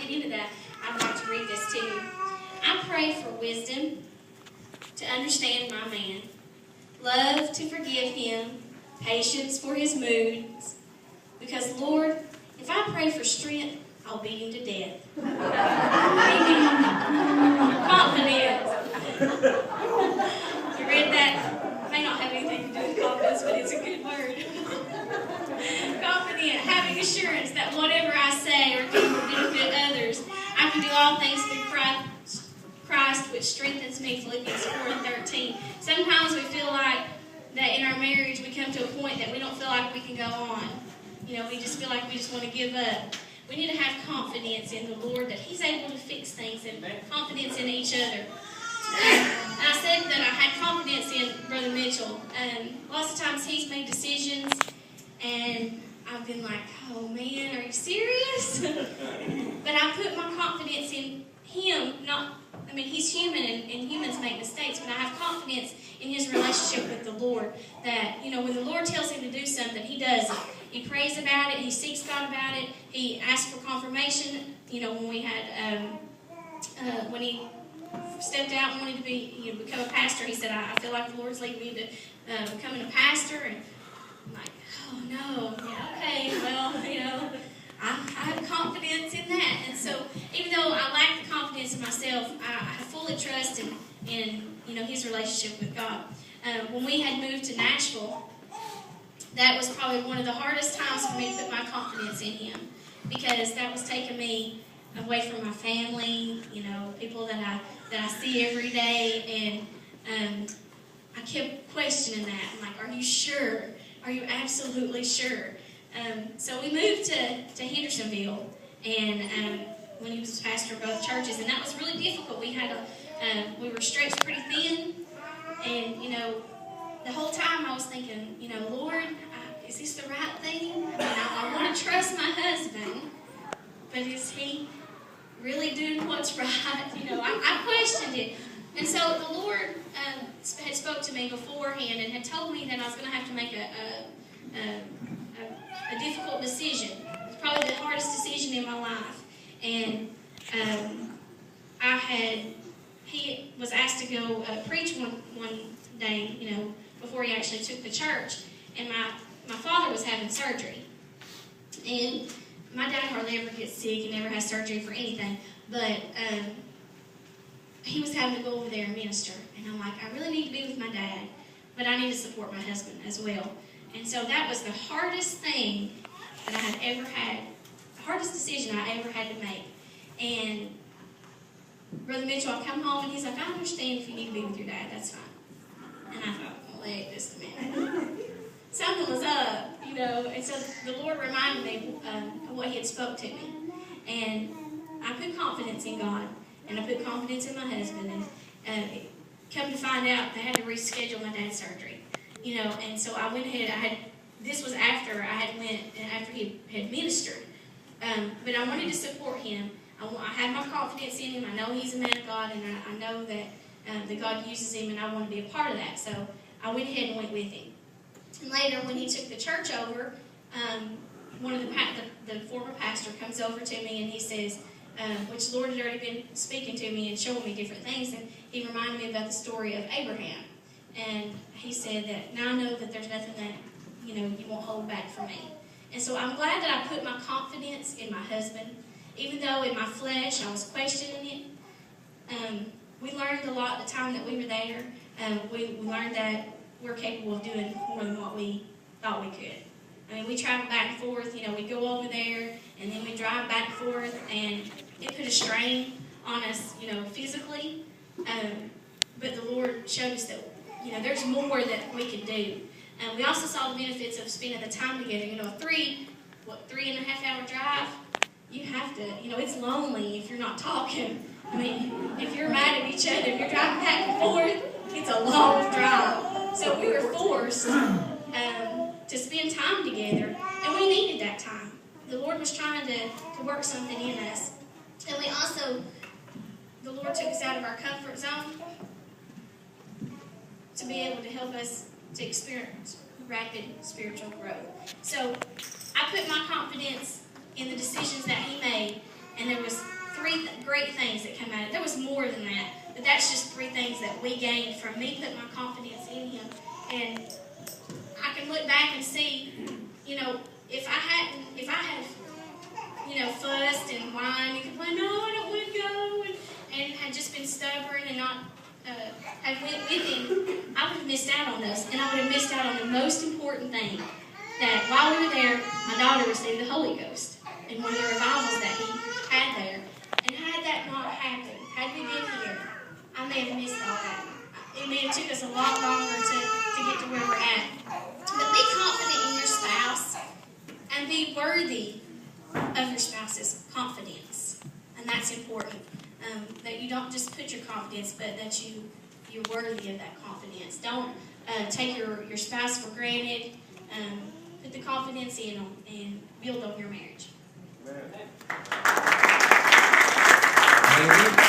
get into that, I'd like to read this to you. I pray for wisdom to understand my man, love to forgive him, patience for his moods. Because, Lord, if I pray for strength, I'll beat him to death. Confidence. You read that? It may not have anything to do with confidence, but it's a good word. Confident, having assurance that whatever I say or do will benefit others. I can do all things through Christ, which strengthens me, Philippians 4:13. Sometimes we feel like that in our marriage we come to a point that we don't feel like we can go on. We just feel like we just want to give up. We need to have confidence in the Lord that He's able to fix things, and confidence in each other. I said that I had confidence in Brother Mitchell. Lots of times he's made decisions, and I've been like, oh man, are you serious? But I put my confidence in him. He's human, and humans make mistakes, but I have confidence in his relationship with the Lord. That, when the Lord tells him to do something, he does it. He prays about it. He seeks God about it. He asks for confirmation. When we had, when he stepped out and wanted to become a pastor, he said, I feel like the Lord's leading me to becoming a pastor. And I'm like, oh no, yeah, okay, well, I have confidence in that. And so, even though I lack the confidence in myself, I fully trust in his relationship with God. When we had moved to Nashville, that was probably one of the hardest times for me to put my confidence in him, because that was taking me away from my family, people that I see every day, and I kept questioning that. I'm like, are you sure? Are you absolutely sure? So we moved to Hendersonville, and when he was pastor of both churches, and that was really difficult. We were stretched pretty thin, and the whole time I was thinking, Lord, is this the right thing? I want to trust my husband, but is he really doing what's right? I questioned it. And so the Lord had spoke to me beforehand and had told me that I was going to have to make a difficult decision. It's probably the hardest decision in my life. And he was asked to go preach one day, before he actually took the church. And my father was having surgery. And my dad hardly ever gets sick and never has surgery for anything. But he was having to go over there and minister. And I'm like, I really need to be with my dad, but I need to support my husband as well. And so that was the hardest thing that I had ever had, the hardest decision I ever had to make. And Brother Mitchell, I come home and he's like, I understand if you need to be with your dad, that's fine. And I thought, well, wait just a minute. Something was up, and so the Lord reminded me of what He had spoke to me. And I put confidence in God, and I put confidence in my husband, and come to find out they had to reschedule my dad's surgery, and so I went ahead, this was after after he had ministered, but I wanted to support him. I had my confidence in him. I know he's a man of God, and I know that God uses him, and I want to be a part of that, so I went ahead and went with him. And later, when he took the church over, one of the former pastor comes over to me and he says, which the Lord had already been speaking to me and showing me different things, and he reminded me about the story of Abraham. And he said that, now I know that there's nothing that, you won't hold back from me. And so I'm glad that I put my confidence in my husband, even though in my flesh I was questioning it. We learned a lot the time that we were there. We learned that we're capable of doing more than what we thought we could. We travel back and forth, we go over there, and then we drive back and forth, and it put a strain on us, physically. But the Lord showed us that, there's more that we can do. We also saw the benefits of spending the time together. A 3.5 hour drive, you have to, it's lonely if you're not talking. If you're mad at each other, if you're driving back and forth, it's a long drive. So we were forced to spend time together, and we needed that time. The Lord was trying to work something in us. And the Lord took us out of our comfort zone to be able to help us to experience rapid spiritual growth. So I put my confidence in the decisions that He made, and there was more than that. But that's just 3 things that we gained from me putting my confidence in him. And I can look back and see, if I had, fussed and whined and complained, no, I don't want to go, and had just been stubborn and not had went with him, I would have missed out on those. And I would have missed out on the most important thing, that while we were there, my daughter received the Holy Ghost in one of the revivals that he had there. And had that not happened, had we been here, I may have missed all that. It may have took us a lot longer to get to where we're at. But be confident in your spouse and be worthy of your spouse's confidence. And that's important. That you don't just put your confidence, but that you're worthy of that confidence. Don't take your spouse for granted. Put the confidence in them and build on your marriage. Amen.